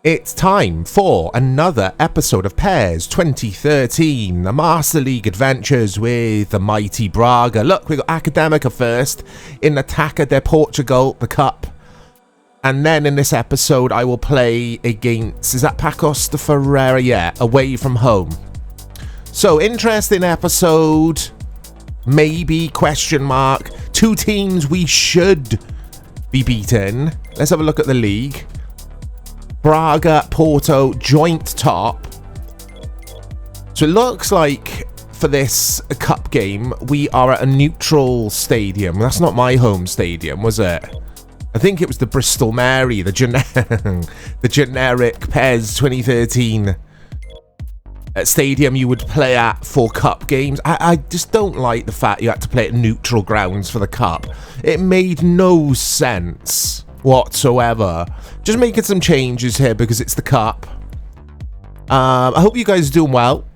It's time for another episode of PES 2013, the Master League adventures with the mighty Braga. Look, we got Academica first in the Taça de Portugal, the Cup. And then in this episode, I will play against, is that Pacos de Ferreira? Yeah, away from home. So, interesting episode, maybe, question mark. Two teams we should be beaten. Let's have a look at the league. Braga, Porto, joint top. So it looks like for this cup game, we are at a neutral stadium. That's not my home stadium, was it? I think it was the Bristol Mary, the generic PES 2013 stadium you would play at for cup games. I just don't like the fact you had to play at neutral grounds for the cup. It made no sense whatsoever. Just making some changes here because it's the cup. I hope you guys are doing well.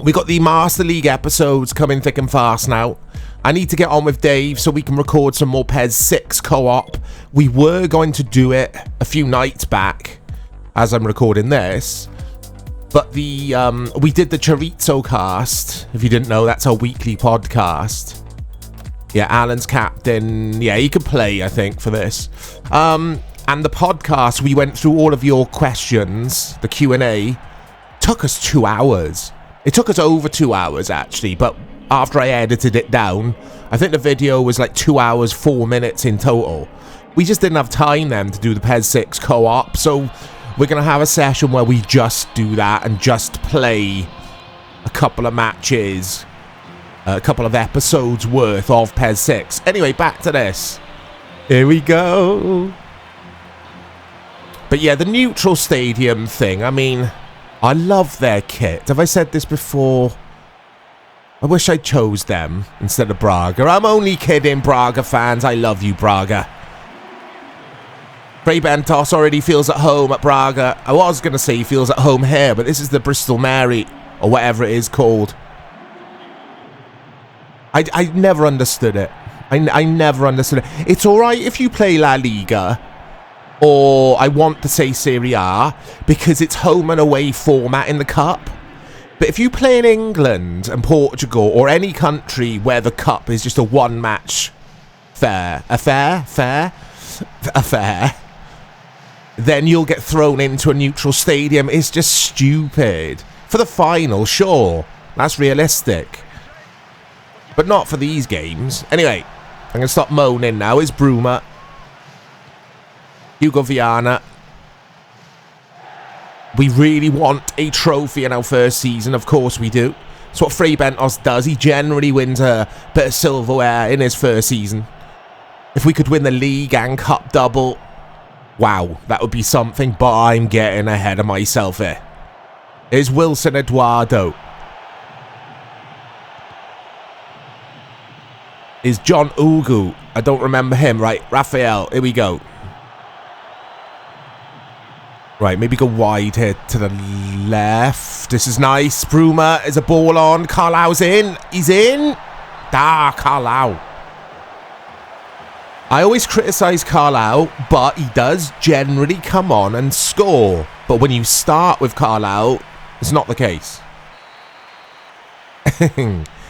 We got the Master League episodes coming thick and fast now. I need to get on with Dave so we can record some more PES 6 co-op. We were going to do it a few nights back as I'm recording this, but we did the Chorizo cast. If you didn't know, that's our weekly podcast. Yeah, Alan's captain. Yeah, he could play, I think, for this. And the podcast, we went through all of your questions. The Q&A took us 2 hours. It took us over 2 hours, actually. But after I edited it down, I think the video was like 2 hours, 4 minutes in total. We just didn't have time then to do the PES 6 co-op. So we're going to have a session where we just do that and just play a couple of matches. A couple of episodes worth of PES 6. Anyway, back to this. Here we go. But yeah, the neutral stadium thing. I mean, I love their kit. Have I said this before? I wish I chose them instead of Braga. I'm only kidding, Braga fans. I love you, Braga. Fray Bentos already feels at home at Braga. I was going to say he feels at home here, but this is the Bristol Mary, or whatever it is called. I never understood it. I never understood it. It's alright if you play La Liga, or I want to say Serie A, because it's home and away format in the cup. But if you play in England and Portugal, or any country where the cup is just a one-match affair, then you'll get thrown into a neutral stadium. It's just stupid. For the final, sure, that's realistic. But not for these games. Anyway, I'm going to stop moaning now. It's Bruma. Hugo Viana. We really want a trophy in our first season. Of course we do. That's what Fray Bentos does. He generally wins a bit of silverware in his first season. If we could win the league and cup double, wow, that would be something. But I'm getting ahead of myself here. Here's Wilson Eduardo. Is John Ugu. I don't remember him. Right, Raphael. Here we go. Right, maybe go wide here to the left. This is nice. Bruma is a ball on. Carlau's in. He's in. Carlau. I always criticise Carlau, but he does generally come on and score. But when you start with Carlau, it's not the case.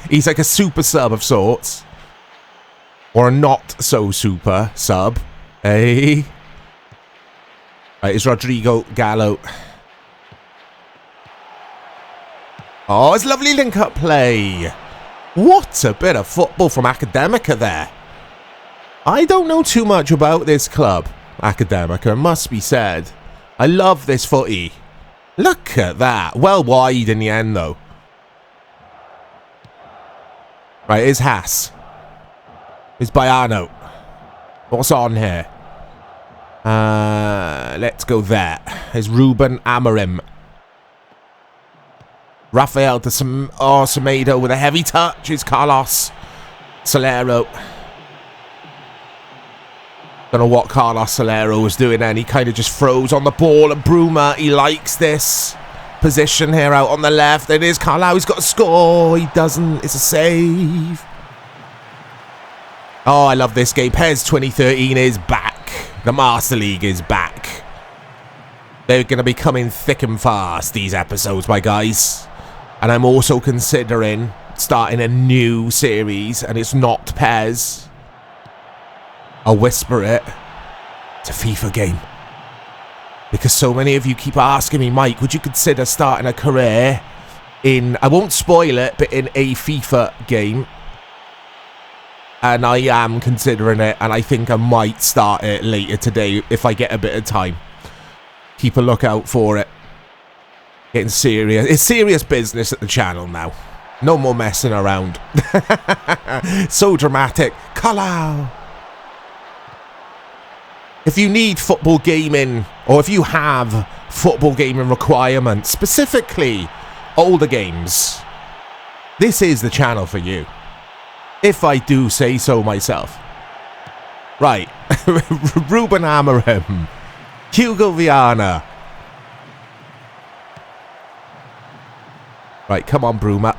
He's like a super sub of sorts. Or a not-so-super sub. Hey. Right, it's Rodrigo Gallo. Oh, it's lovely link-up play. What a bit of football from Academica there. I don't know too much about this club, Academica, it must be said. I love this footy. Look at that. Well wide in the end, though. Right, here's Haas. It's Baiano. What's on here? Let's go there. There's Ruben Amorim. Rafael to Semedo with a heavy touch. It's Carlos Solero. Don't know what Carlos Solero was doing then. He kind of just froze on the ball. And Bruma, he likes this position here out on the left. It is Carlau. He's got to score. He doesn't. It's a save. Oh, I love this game. PES 2013 is back. The Master League is back. They're going to be coming thick and fast, these episodes, my guys. And I'm also considering starting a new series, and it's not PES. I'll whisper it. It's a FIFA game. Because so many of you keep asking me, Mike, would you consider starting a career in, I won't spoil it, but in a FIFA game? And I am considering it, and I think I might start it later today if I get a bit of time. Keep a lookout for it. Getting serious. It's serious business at the channel now. No more messing around. So dramatic. Call. If you need football gaming, or if you have football gaming requirements, specifically older games, this is the channel for you. If I do say so myself. Right. Ruben Amorim. Hugo Viana. Right, come on, Bruma.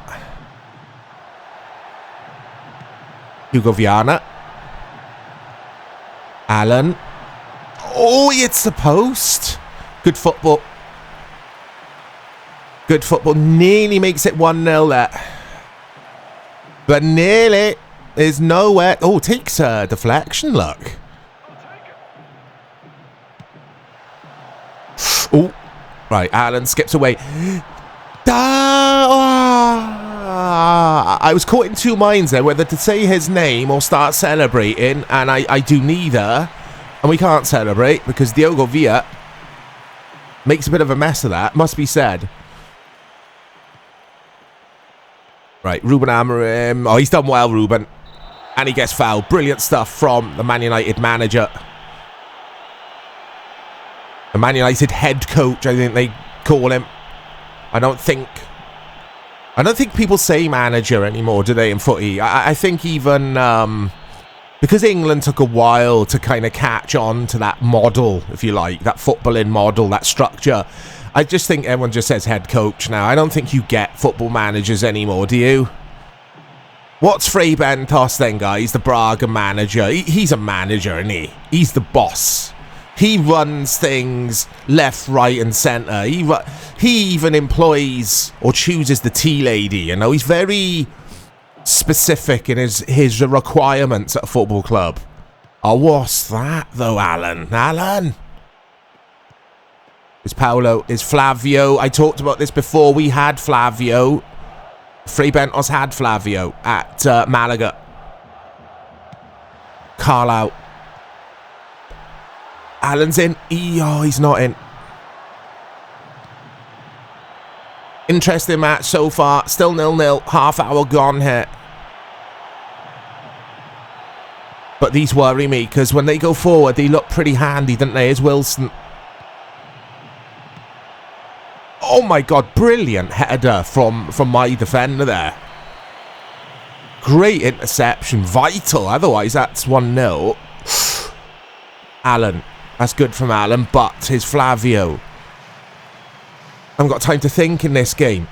Hugo Viana. Allen. Oh, it's the post. Good football. Good football. Nearly makes it 1-0 there. But nearly is nowhere. Oh, takes a deflection, look. Oh, right, Allen skips away. I was caught in two minds there, whether to say his name or start celebrating, and I do neither. And we can't celebrate because Diogo Villa makes a bit of a mess of that, must be said. Right, Ruben Amorim. Oh, he's done well, Ruben. And he gets fouled. Brilliant stuff from the Man United manager. The Man United head coach, I think they call him. I don't think people say manager anymore, do they, in footy? I think even because England took a while to kind of catch on to that model, if you like, that footballing model, that structure. I just think everyone just says head coach now. I don't think you get football managers anymore, do you? What's Fray Bentos then, guys? The Braga manager. He's a manager, isn't he? He's the boss. He runs things left, right, and centre. He even employs or chooses the tea lady. You know, he's very specific in his requirements at a football club. Oh, what's that though, Alan? Alan. Is Paulo? Is Flavio? I talked about this before. We had Flavio. Fray Bentos had Flavio at Malaga. Carl out. Allen's in. Oh, he's not in. Interesting match so far. Still 0-0. Half hour gone here. But these worry me because when they go forward, they look pretty handy, don't they? As Wilson. Oh my God, brilliant header from my defender there. Great interception, vital. Otherwise, that's 1-0. Allen. That's good from Allen, but his Flavio. I haven't got time to think in this game.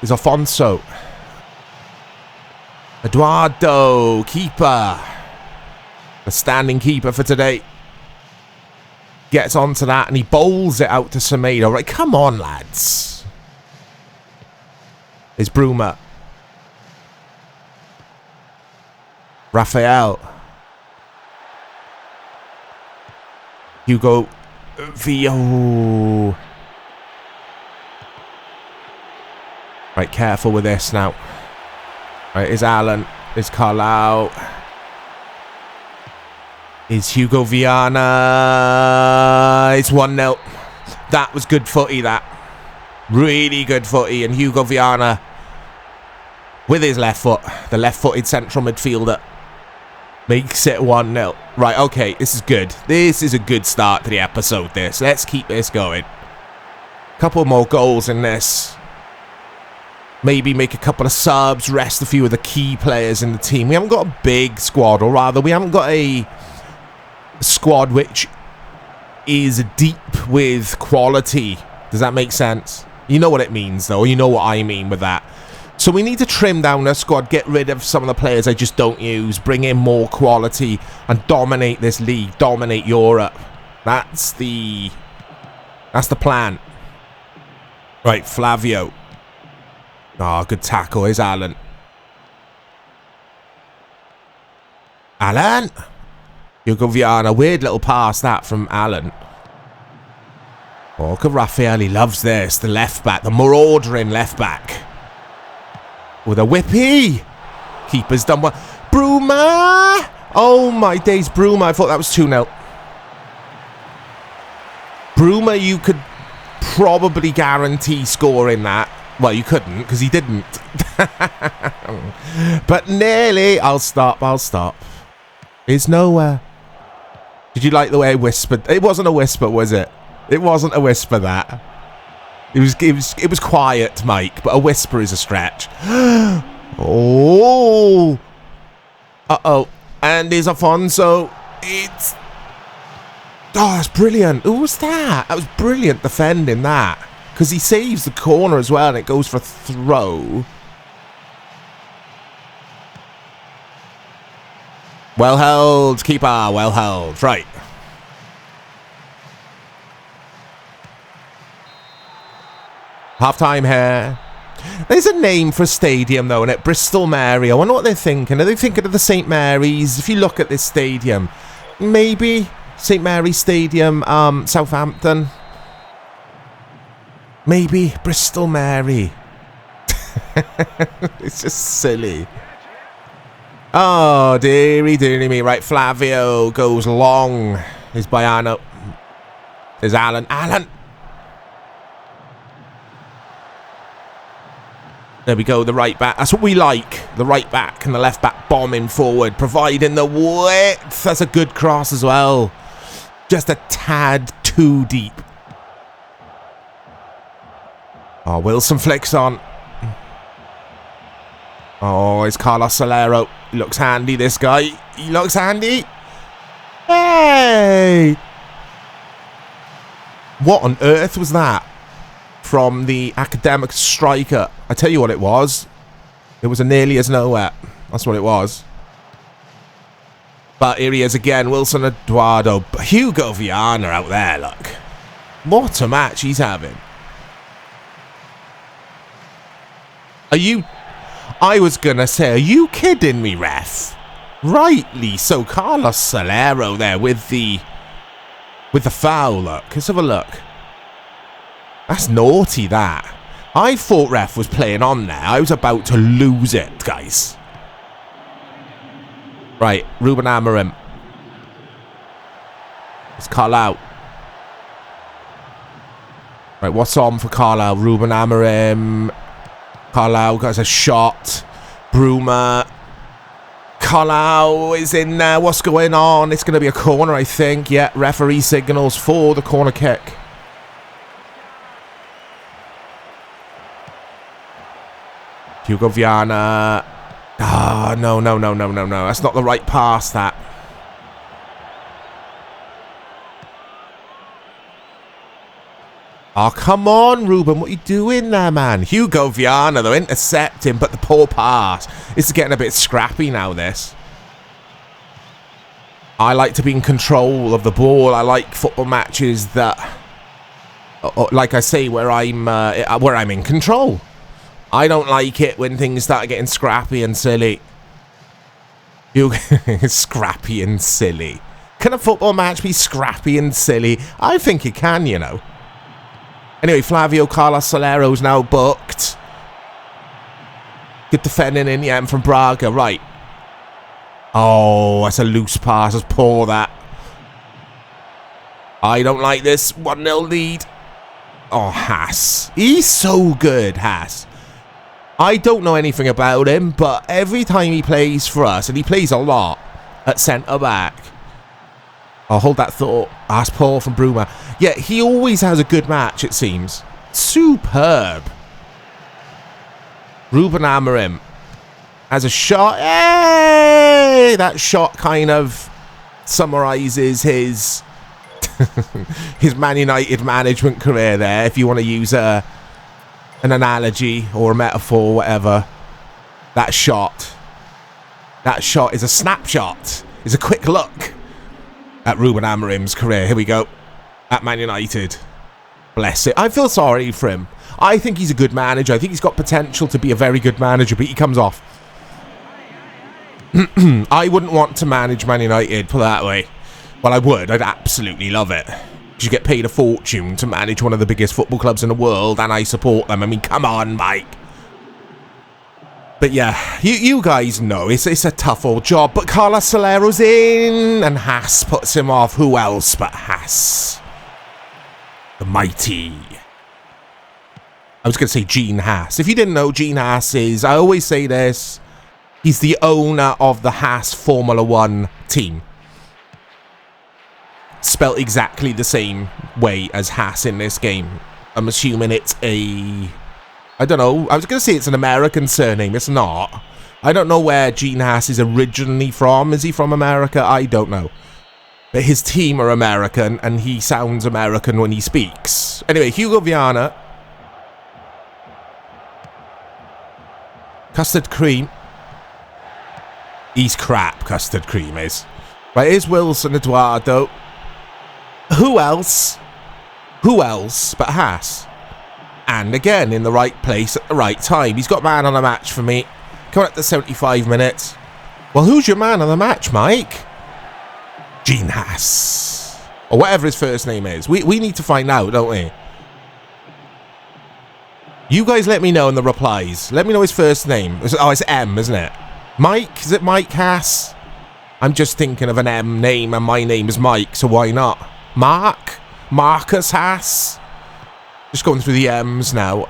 There's Afonso. Eduardo, keeper. The standing keeper for today. Gets onto that and he bowls it out to Semedo. Right, come on, lads. It's Bruma. Rafael. Hugo Vio. Right, careful with this now. Right, is Allen. Is Carlau. Is Hugo Viana. It's 1-0. That was good footy, that. Really good footy. And Hugo Viana with his left foot. The left-footed central midfielder. Makes it 1-0. Right, okay. This is good. This is a good start to the episode, this. Let's keep this going. Couple more goals in this. Maybe make a couple of subs. Rest a few of the key players in the team. We haven't got a big squad. Or rather, we haven't got a squad which is deep with quality. Does that make sense? You know what it means, though. You know what I mean with that. So we need to trim down the squad, get rid of some of the players I just don't use, bring in more quality, and dominate this league, dominate Europe. That's the That's the plan. Right, Flavio. Oh, good tackle. Here's Alan. Alan! Hugo Viana. Weird little pass that from Alan. Oh, look at Raphael. He loves this. The left back. The maraudering left back. With a whippy. Keeper's done well. Bruma! Oh my days, Bruma. I thought that was 2-0. Bruma, you could probably guarantee scoring that. Well, you couldn't, because he didn't. But nearly. I'll stop. There's nowhere. Did you like the way I whispered? It wasn't a whisper, was it? It wasn't a whisper, that. It was quiet, Mike, but a whisper is a stretch. Oh. Uh-oh. And there's Afonso. It's... Oh, that's brilliant. Who was that? That was brilliant defending that. Because he saves the corner as well and it goes for a throw. Well held, keeper. Well held. Right. Half-time here. There's a name for a stadium, though, isn't it? Bristol Mary. I wonder what they're thinking. Are they thinking of the St. Mary's? If you look at this stadium, maybe St. Mary's Stadium, Southampton. Maybe Bristol Mary. It's just silly. Oh, dearie me. Right, Flavio goes long. There's Baiano. There's Alan. There we go, the right back. That's what we like. The right back and the left back bombing forward, providing the width. That's a good cross as well. Just a tad too deep. Oh, Wilson flicks on. Oh, it's Carlos Solero. He looks handy, this guy. He looks handy. Hey! What on earth was that? From the academic striker. I tell you what it was. It was a nearly as nowhere. That's what it was. But here he is again. Wilson Eduardo. Hugo Viana out there, look. What a match he's having. Are you... I was going to say, are you kidding me, ref? Rightly so. Carlos Solero there with the foul, look. Let's have a look. That's naughty, that. I thought ref was playing on there. I was about to lose it, guys. Right, Ruben Amorim. It's Carlisle. Right, what's on for Carlisle? Ruben Amorim. Carlisle got a shot. Bruma. Carlisle is in there. What's going on? It's going to be a corner, I think. Yeah, referee signals for the corner kick. Hugo Viana. Ah, no. That's not the right pass, that. Oh, come on, Ruben. What are you doing there, man? Hugo Viana, though, intercepting, but the poor pass. It's getting a bit scrappy now, this. I like to be in control of the ball. I like football matches that, like I say, where I'm in control. I don't like it when things start getting scrappy and silly. Scrappy and silly. Can a football match be scrappy and silly? I think it can, you know. Anyway, Flavio Carlos Solero's now booked. Good defending in the end from Braga. Right. Oh, that's a loose pass. That's poor, that. I don't like this. 1-0 lead. Oh, Haas. He's so good, Haas. I don't know anything about him, but every time he plays for us, and he plays a lot at centre-back. I'll hold that thought. That's Paul from Bruma. Yeah, he always has a good match, it seems. Superb. Ruben Amorim has a shot. Hey! That shot kind of summarises his his Man United management career there, if you want to use an analogy or a metaphor, whatever. That shot is a snapshot. It's a quick look at Ruben Amorim's career. Here we go. At Man United. Bless it. I feel sorry for him. I think he's a good manager. I think he's got potential to be a very good manager, but he comes off. I wouldn't want to manage Man United, put it that way. Well, I would. I'd absolutely love it. You get paid a fortune to manage one of the biggest football clubs in the world, and I support them. I mean, come on, Mike. But yeah, you guys know it's a tough old job. But Carlos Solero's in, and Haas puts him off. Who else but Haas? The mighty. I was going to say Gene Haas. If you didn't know, Gene Haas is, I always say this, he's the owner of the Haas Formula 1 team. Spelt exactly the same way as Haas in this game. I'm assuming it's a... I don't know. I was going to say it's an American surname. It's not. I don't know where Gene Haas is originally from. Is he from America? I don't know. But his team are American, and he sounds American when he speaks. Anyway, Hugo Viana. Custard cream. He's crap, custard cream is. Right, here's Wilson Eduardo. Who else? Who else but Haas? And again, in the right place at the right time. He's got man on the match for me. Coming up to 75 minutes. Well, who's your man on the match, Mike? Gene Haas. Or whatever his first name is. We need to find out, don't we? You guys let me know in the replies. Let me know his first name. Oh, it's M, isn't it? Mike? Is it Mike Haas? I'm just thinking of an M name, and my name is Mike, so why not? Mark? Marcus Haas? Just going through the M's now.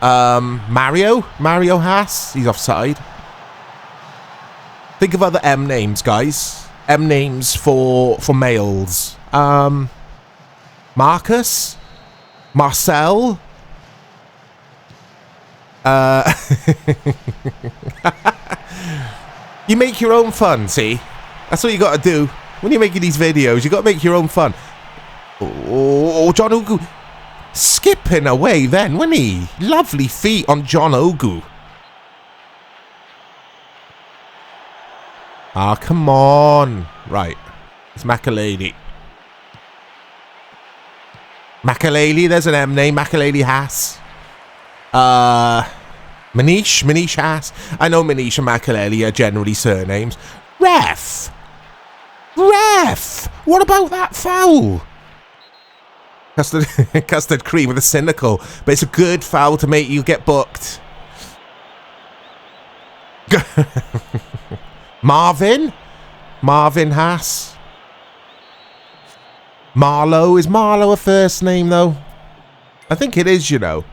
Mario? Mario Haas? He's offside. Think of other M names, guys. M names for males. Marcus? Marcel? You make your own fun, see? That's what you got to do. When you're making these videos, you got to make your own fun. Oh, John Ogu. Skipping away then, wasn't he? Lovely feet on John Ogu. Ah, come on. Right. It's Makaleli. Makaleli, there's an M name. Makaleli Haas. Manish Haas. I know Manish and Makaleli are generally surnames. Ref! What about that foul? Custard cream with a cynical, but it's a good foul to make you get booked. Marvin Haas. Marlowe. Is Marlowe a first name though? I think it is, you know.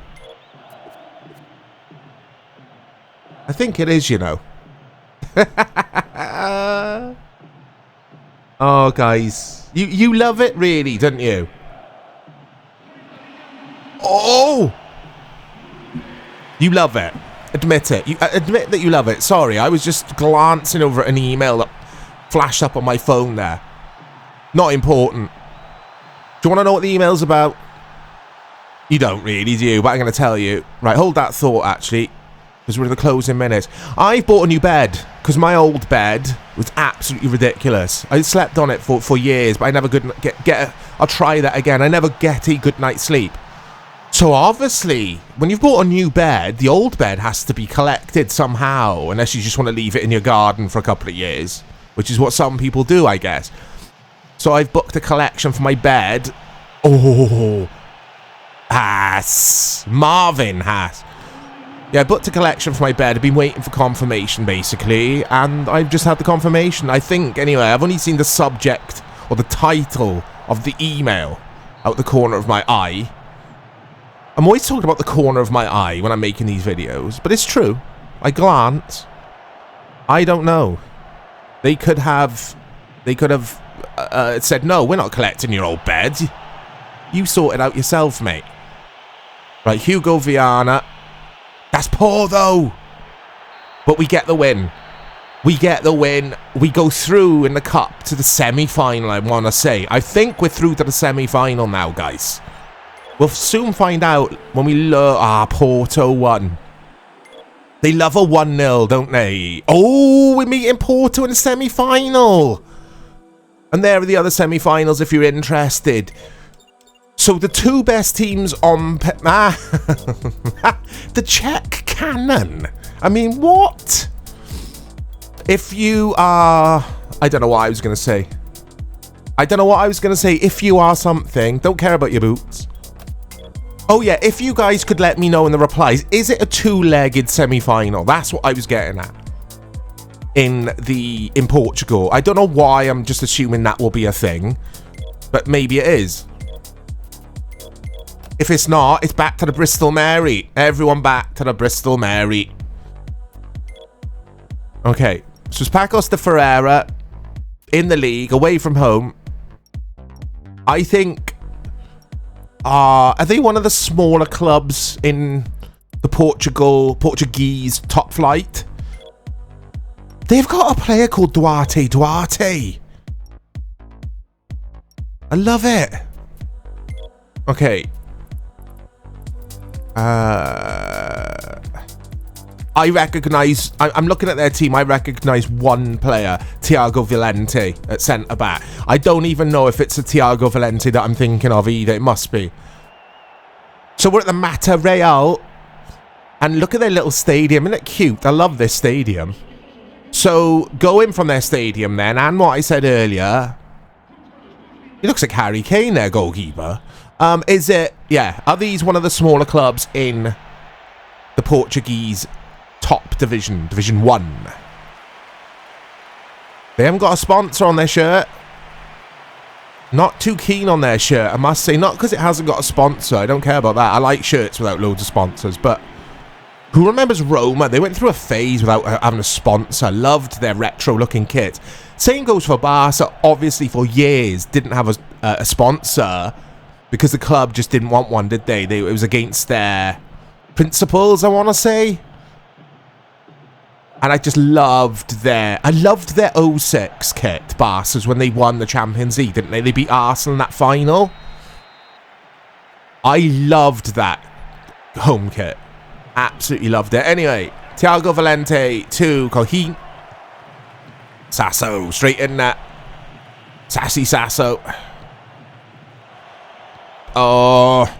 I think it is, you know. Oh, guys. You love it, really, don't you? Oh! You love it. Admit it. Admit that you love it. Sorry, I was just glancing over at an email that flashed up on my phone there. Not important. Do you want to know what the email's about? You don't really, do you? But I'm going to tell you. Right, hold that thought, actually. Because we're in the closing minutes. I've bought a new bed. Because my old bed was absolutely ridiculous. I slept on it for years. But I never I'll try that again. I never get a good night's sleep. So obviously, when you've bought a new bed, the old bed has to be collected somehow. Unless you just want to leave it in your garden for a couple of years. Which is what some people do, I guess. So I've booked a collection for my bed. Oh, Haas. Marvin Haas. Yeah, I booked a collection for my bed. I've been waiting for confirmation, basically. And I've just had the confirmation, I think. Anyway, I've only seen the subject or the title of the email out the corner of my eye. I'm always talking about the corner of my eye when I'm making these videos. But it's true. I glance. I don't know. They could have said, no, we're not collecting your old bed. You sort it out yourself, mate. Right, Hugo Viana. That's poor, though. But we get the win. We get the win. We go through in the cup to the semi-final, I want to say. I think we're through to the semi-final now, guys. We'll soon find out when we look. Porto won. They love a 1-0, don't they? Oh, we're meeting Porto in the semi-final. And there are the other semi-finals if you're interested. So the two best teams on... the Czech cannon. I mean, what? If you are... I don't know what I was going to say. If you are something, don't care about your boots. Oh yeah, if you guys could let me know in the replies, is it a two-legged semi-final? That's what I was getting at. In Portugal. I don't know why I'm just assuming that will be a thing. But maybe it is. If it's not, it's back to the Bristol Mary. Everyone back to the Bristol Mary. Okay, so it's Pacos de Ferreira in the league, away from home. I think... are they one of the smaller clubs in the Portuguese top flight? They've got a player called Duarte. I love it. Okay. I recognise... I'm looking at their team. I recognise one player, Thiago Valente, at centre-back. I don't even know if it's a Thiago Valente that I'm thinking of either. It must be. So we're at the Mata Real. And look at their little stadium. Isn't it cute? I love this stadium. So, going from their stadium then, and what I said earlier... He looks like Harry Kane, their goalkeeper. Is it... Yeah. Are these one of the smaller clubs in the Portuguese top division? Division 1. They haven't got a sponsor on their shirt. Not too keen on their shirt, I must say. Not because it hasn't got a sponsor. I don't care about that. I like shirts without loads of sponsors. But who remembers Roma? They went through a phase without having a sponsor. Loved their retro-looking kit. Same goes for Barca. Obviously, for years, didn't have a sponsor because the club just didn't want one, did they? It was against their principles, I want to say. And I just loved their... I loved their 06 kit, Barca's, when they won the Champions League, didn't they? They beat Arsenal in that final. I loved that home kit. Absolutely loved it. Anyway, Thiago Valente to Cohin. Sasso, straight in that. Sassy Sasso. Oh.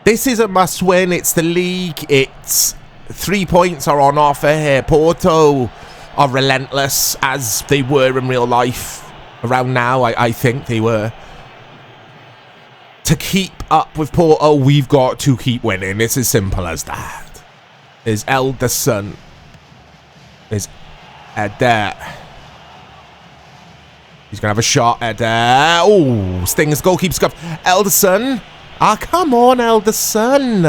This is a must-win. It's the league. It's 3 points are on offer here. Porto are relentless, as they were in real life. Around now, I think they were. To keep up with Porto, we've got to keep winning. It's as simple as that. There's Elderson. There's Eder. He's going to have a shot, Eder. Oh, Sting's goalkeeper scuff. Elderson. Ah, come on, Elderson.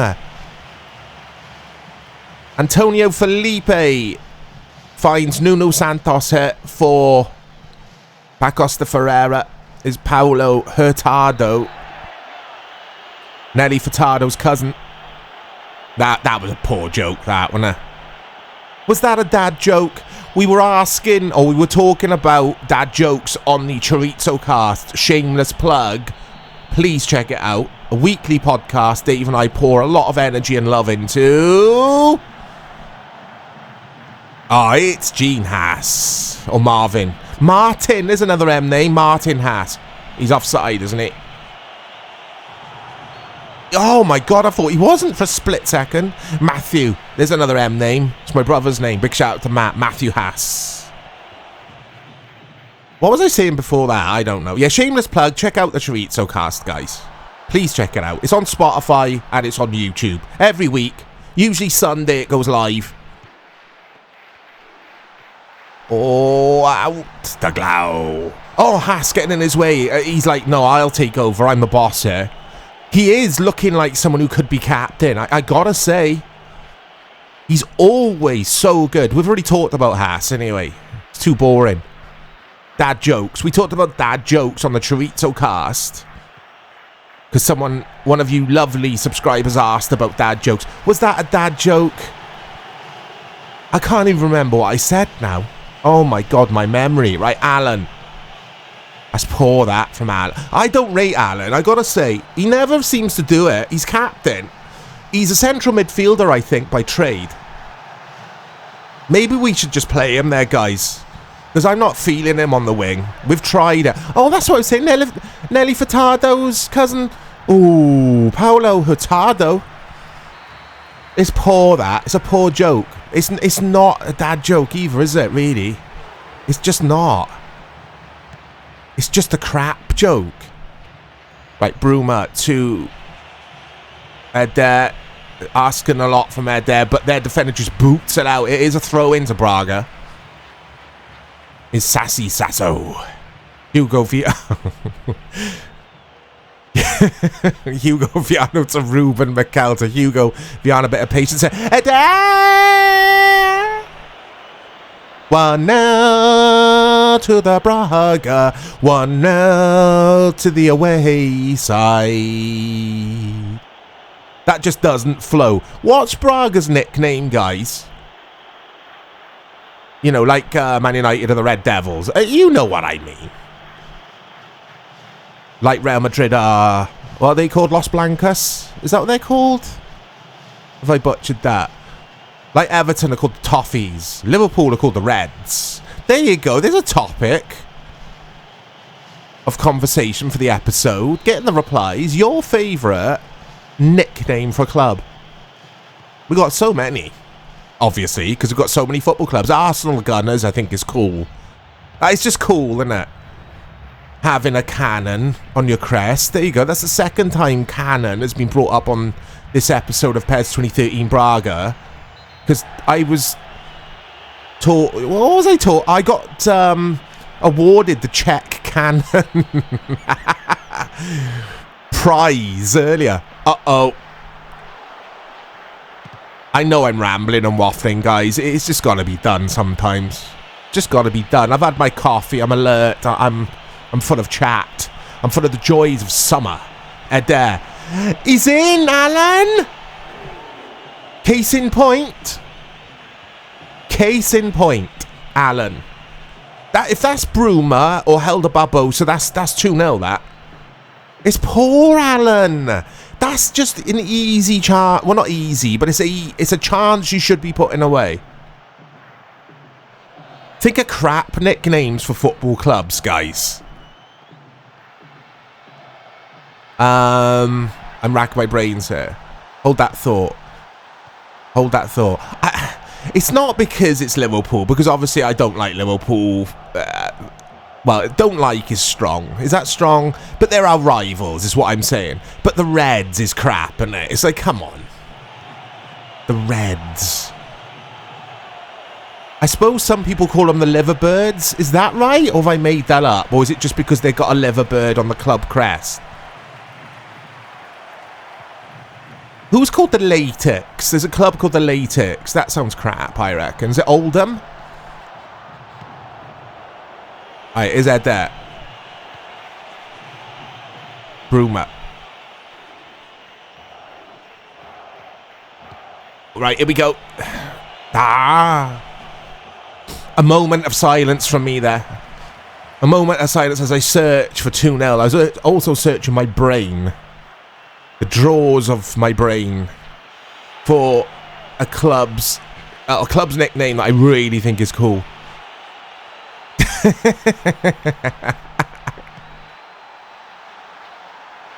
Antonio Felipe finds Nuno Santos here for Pacos de Ferreira. Is Paulo Hurtado. Nelly Furtado's cousin. That was a poor joke, that, wasn't it? Was that a dad joke? We were asking, or we were talking about dad jokes on the Chorizo Cast. Shameless plug. Please check it out. A weekly podcast Dave and I pour a lot of energy and love into. Oh, it's Gene Haas. Or Marvin. Martin, there's another M name. Martin Haas. He's offside, isn't he? Oh my god, I thought he wasn't for a split second. Matthew. There's another M name. It's my brother's name. Big shout out to Matt. Matthew Haas. What was I saying before that? I don't know. Yeah, shameless plug. Check out the Chorizo Cast, guys. Please check it out. It's on Spotify and it's on YouTube. Every week. Usually Sunday it goes live. Oh, out the glow. Oh, Haas getting in his way. He's like, no, I'll take over. I'm the boss here. He is looking like someone who could be captain. I gotta say. He's always so good. We've already talked about Haas anyway. It's too boring. Dad jokes. We talked about dad jokes on the Chorizo Cast. Because one of you lovely subscribers asked about dad jokes. Was that a dad joke? I can't even remember what I said now. Oh my god, my memory. Right, Alan. That's poor, that, from Alan. I don't rate Alan, I gotta say. He never seems to do it. He's captain. He's a central midfielder, I think, by trade. Maybe we should just play him there, guys. Because I'm not feeling him on the wing. We've tried it. Oh, that's what I was saying. Nelly Furtado's cousin. Ooh, Paolo Hurtado. It's poor, that. It's a poor joke. It's not a dad joke either, is it, really? It's just not. It's just a crap joke. Right, Bruma to Eder. Asking a lot from Eder, but their defender just boots it out. It is a throw into Braga. It's Sassy Sasso. Hugo Viano. Hugo Viano to Ruben Mikel to Hugo Viano. A bit of patience. Eder! 1-0 to the Braga. 1-0 to the away side. That just doesn't flow. What's Braga's nickname, guys? You know, like Man United or the Red Devils. You know what I mean. Like Real Madrid are... what are they called? Los Blancos? Is that what they're called? Have I butchered that? Like Everton are called the Toffees. Liverpool are called the Reds. There you go. There's a topic of conversation for the episode. Getting the replies. Your favourite nickname for a club? We got so many, obviously, because we've got so many football clubs. Arsenal Gunners, I think, is cool. It's just cool, isn't it? Having a cannon on your crest. There you go. That's the second time cannon has been brought up on this episode of PES 2013 Braga. Because I was taught... what was I taught? I got awarded the Czech cannon prize earlier. Uh-oh. I know I'm rambling and waffling, guys. It's just got to be done sometimes. Just got to be done. I've had my coffee. I'm alert. I'm full of chat. I'm full of the joys of summer. Eder. He's in, Alan. Case in point. Case in point, Alan. If that's Bruma or Helder Barbosa, that's 2-0, that. It's poor, Alan. That's just an easy chance. Well, not easy, but it's a chance you should be putting away. Think of crap nicknames for football clubs, guys. I'm racking my brains here. Hold that thought. Hold that thought. It's not because it's Liverpool, because obviously I don't like Liverpool. Well, don't like is strong. Is that strong? But there are rivals, is what I'm saying. But the Reds is crap, isn't it? It's like, come on. The Reds. I suppose some people call them the Liverbirds. Is that right? Or have I made that up? Or is it just because they've got a Liverbird on the club crest? Who's called the Latex? There's a club called the Latex. That sounds crap, I reckon. Is it Oldham? Alright, is that there? Bruma. Right, here we go. Ah! A moment of silence from me there. A moment of silence as I search for 2-0. I was also searching my brain. The drawers of my brain. For a club's nickname that I really think is cool.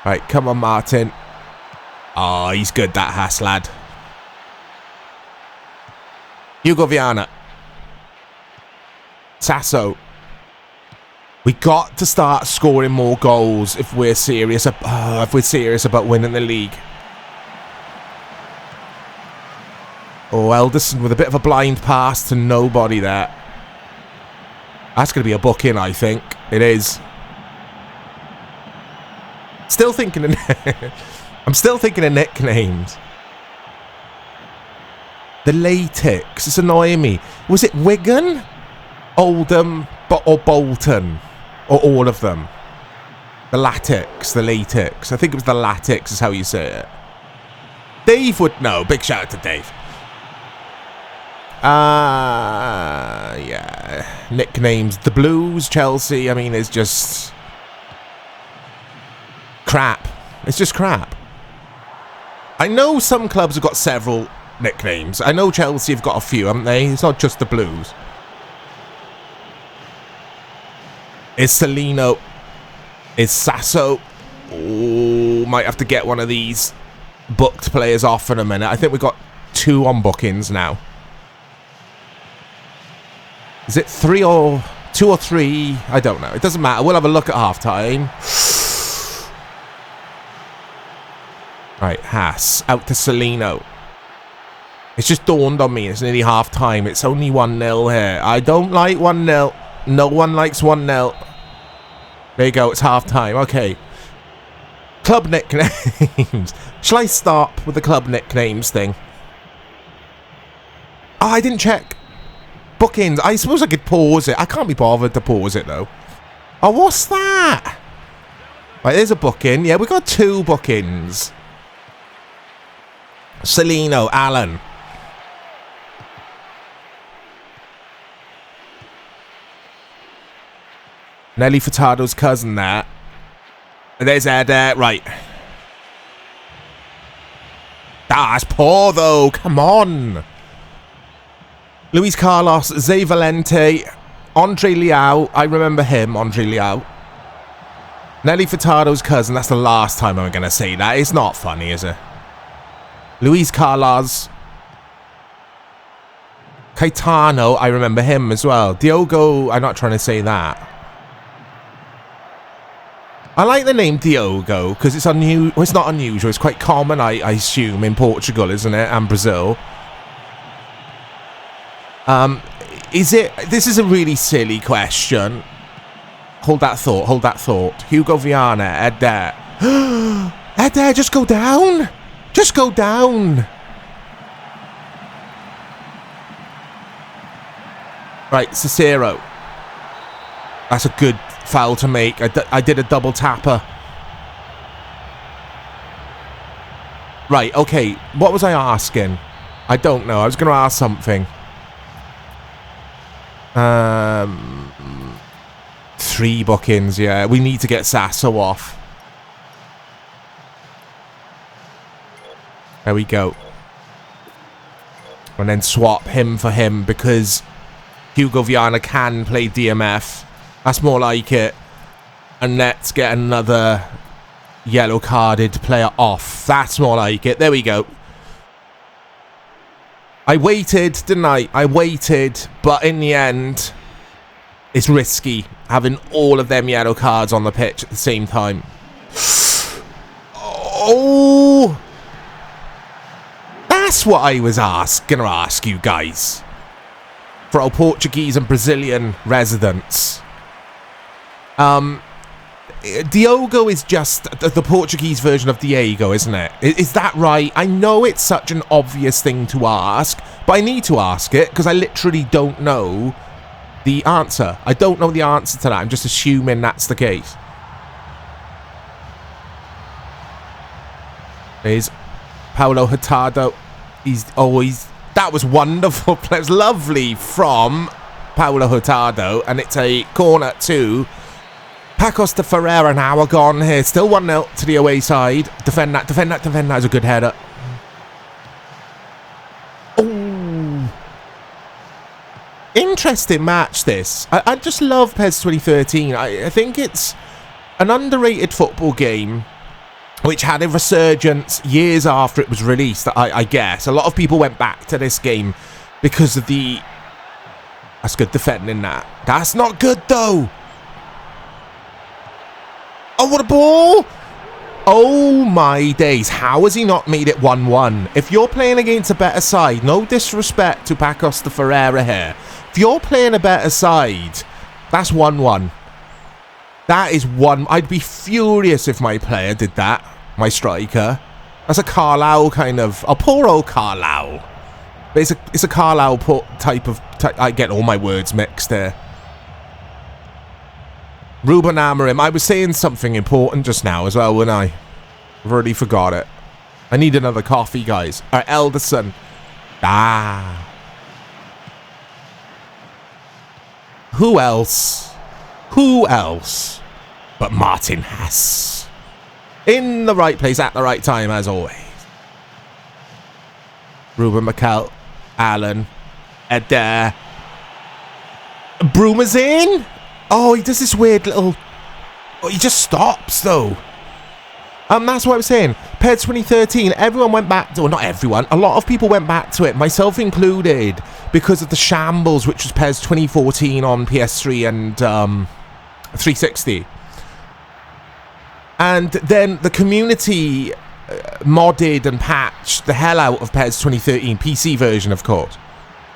Right, come on, Martin. Oh, he's good, that Haas lad. Hugo Viana. Sasso. We got to start scoring more goals if we're serious. If we're serious about winning the league. Oh, Elderson with a bit of a blind pass to nobody there. That's going to be a book-in, I think. It is. Still thinking of... I'm still thinking of nicknames. The Latex. It's annoying me. Was it Wigan? Oldham? Or Bolton? Or all of them? The Latex. The Latex. I think it was the Latex is how you say it. Dave would know. Big shout out to Dave. Yeah. Nicknames. The Blues, Chelsea. I mean, it's just... crap. It's just crap. I know some clubs have got several nicknames. I know Chelsea have got a few, haven't they? It's not just the Blues. Is Celino. Is Sasso. Oh, might have to get one of these booked players off in a minute. I think we've got 2 on bookings now. Is it 3 or 2 or 3? I don't know. It doesn't matter. We'll have a look at half time. Right, Haas out to Celino. It's just dawned on me. It's nearly half time. It's only 1-0 here. I don't like 1-0. No one likes 1-0. There you go. It's half time. Okay. Club nicknames. Shall I stop with the club nicknames thing? Oh, I didn't check. Bookings. I suppose I could pause it. I can't be bothered to pause it, though. Oh, what's that? Right, there's a booking. Yeah, we got 2 bookings. Celino, Allen. Nelly Furtado's cousin there. There's Eder. Right. That's poor, though. Come on. Luis Carlos, Zé Valente, Andre Leao. I remember him, Andre Leao. Nelly Furtado's cousin. That's the last time I'm going to say that. It's not funny, is it? Luis Carlos. Caetano. I remember him as well. Diogo. I'm not trying to say that. I like the name Diogo because it's unusual. Well, it's not unusual. It's quite common, I assume, in Portugal, isn't it? And Brazil. Is it? This is a really silly question. Hold that thought. Hold that thought. Hugo Viana, Eder. Eder, just go down. Just go down. Right, Cicero. That's a good foul to make. I did a double tapper. Right, okay. What was I asking? I don't know. I was going to ask something. 3 bookings, yeah. We need to get Sasso off. There we go. And then swap him for him because Hugo Viana can play DMF. That's more like it. And let's get another yellow carded player off. That's more like it. There we go. I waited, didn't I? I waited. But in the end, it's risky having all of them yellow cards on the pitch at the same time. Oh! That's what I was going to ask you guys. For our Portuguese and Brazilian residents. Diogo is just the Portuguese version of Diego, isn't it? Is that right? I know it's such an obvious thing to ask, but I need to ask it because I literally don't know the answer. I don't know the answer to that. I'm just assuming that's the case. There's Paulo Hurtado. He's always... That was wonderful. That was lovely from Paulo Hurtado, and it's a corner to Pacos de Ferreira. Now we're gone here. Still 1-0 to the away side. Defend that, defend that, defend that. That was a good header. Oh. Interesting match, this. I just love PES 2013. I think it's an underrated football game which had a resurgence years after it was released, I guess. A lot of people went back to this game because of the... That's good defending that. That's not good, though. Oh, what a ball! Oh, my days. How has he not made it 1-1? If you're playing against a better side, no disrespect to Pacos de Ferreira here. If you're playing a better side, that's 1-1. That is one... I'd be furious if my player did that. My striker. That's a Carlisle kind of... Oh, poor old Carlisle. But it's a Carlisle type of... I get all my words mixed there. Ruben Amorim. I was saying something important just now as well, wasn't I? I've already forgot it. I need another coffee, guys. Alright, Elderson. Ah. Who else? Who else but Martin Haas? In the right place at the right time, as always. Ruben McCall. Allen. Eder. Bruma's in? Oh, he does this weird little... Oh, he just stops, though. That's what I was saying. PES 2013, everyone went back to... Well, not everyone. A lot of people went back to it, myself included, because of the shambles, which was PES 2014 on PS3 and 360. And then the community modded and patched the hell out of PES 2013, PC version, of course.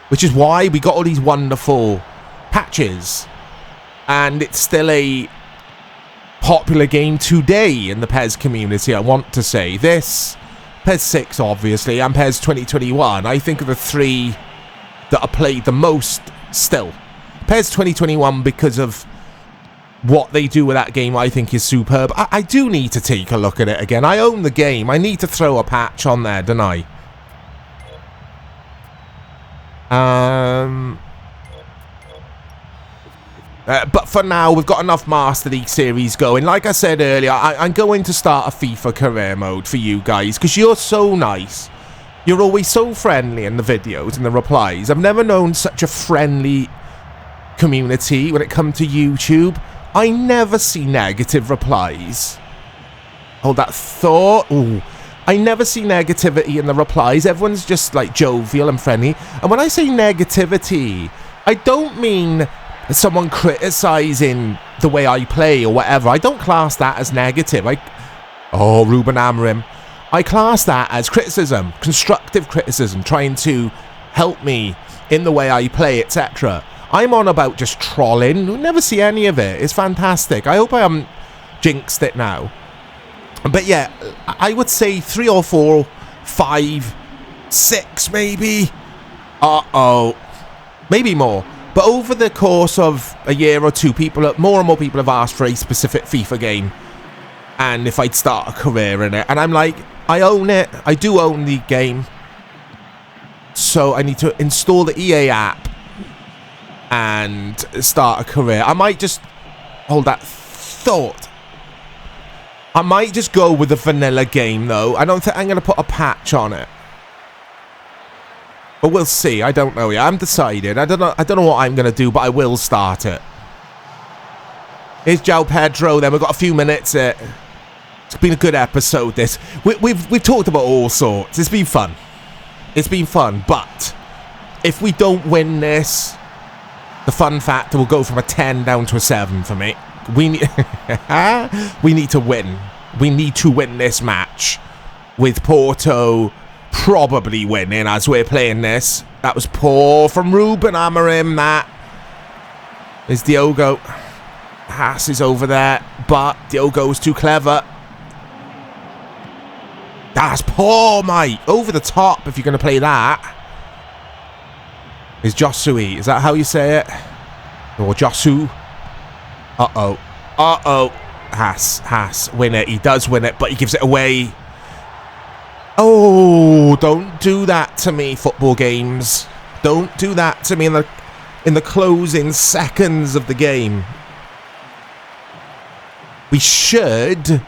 Which is why we got all these wonderful patches. And it's still a popular game today in the PES community, I want to say. This, PES 6, obviously, and PES 2021, I think are the three that are played the most still. PES 2021, because of what they do with that game, I think is superb. I do need to take a look at it again. I own the game. I need to throw a patch on there, don't I? But for now, we've got enough Master League series going. Like I said earlier, I'm going to start a FIFA career mode for you guys, because you're so nice. You're always so friendly in the videos and the replies. I've never known such a friendly community when it comes to YouTube. I never see negative replies. Hold that thought. Ooh. I never see negativity in the replies. Everyone's just like jovial and friendly. And when I say negativity, I don't mean someone criticizing the way I play or whatever. I don't class that as negative. Oh, Ruben Amorim. I class that as criticism, constructive criticism, trying to help me in the way I play, etc. I'm on about just trolling. We never see any of it. It's fantastic. I hope I haven't jinxed it now. But yeah, I would say 3 or 4, 5, 6 maybe. Uh-oh. Maybe more. But over the course of a year or two, more and more people have asked for a specific FIFA game. And if I'd start a career in it. And I'm like, I own it. I do own the game. So I need to install the EA app and start a career. I might just... Hold that thought. I might just go with the vanilla game, though. I don't think I'm going to put a patch on it. But we'll see. I don't know yet. I'm decided. I don't know what I'm going to do, but I will start it. Here's João Pedro. Then we've got a few minutes. It's been a good episode, this. We've talked about all sorts. It's been fun. It's been fun. But if we don't win this, the fun factor will go from a 10 down to a 7 for me. We need to win. We need to win this match. With Porto probably winning as we're playing this. That was poor from Ruben Amorim. That is Diogo. Haas is over there, but Diogo's too clever. That's poor, mate. Over the top if you're going to play that. Is Josui. Is that how you say it? Or Josu? Uh-oh. Uh-oh. Haas. Win it. He does win it, but he gives it away. Oh, don't do that to me, football games. Don't do that to me in the closing seconds of the game. We should...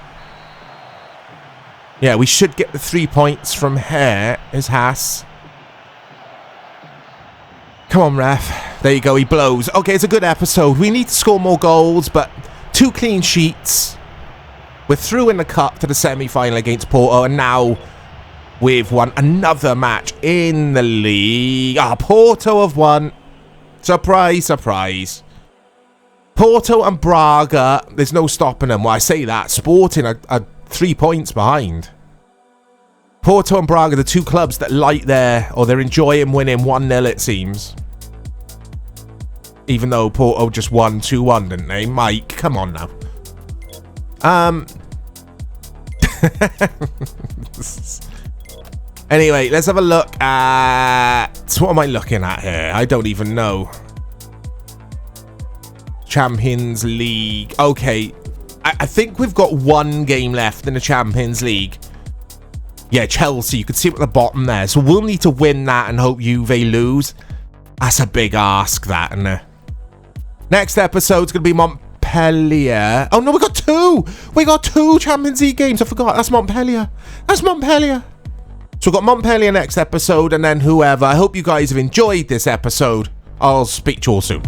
Yeah, we should get the 3 points from here, is Haas. Come on, ref. There you go, he blows. Okay, it's a good episode. We need to score more goals, but 2 clean sheets. We're through in the cup to the semi-final against Porto, and now we've won another match in the league. Porto have won. Surprise, surprise. Porto and Braga, there's no stopping them. Well, I say that. Sporting are 3 points behind. Porto and Braga, the 2 clubs that they're enjoying winning 1-0, it seems. Even though Porto just won 2-1, didn't they? Mike, come on now. Anyway, let's have a look at... What am I looking at here? I don't even know. Champions League. Okay. I think we've got 1 game left in the Champions League. Yeah, Chelsea. You can see it at the bottom there. So we'll need to win that and hope Juve lose. That's a big ask, that, isn't it? Next episode's going to be Montpellier. Oh, no, we got 2. We got 2 Champions League games. I forgot. That's Montpellier. That's Montpellier. So we've got Montpellier next episode and then whoever. I hope you guys have enjoyed this episode. I'll speak to you all soon.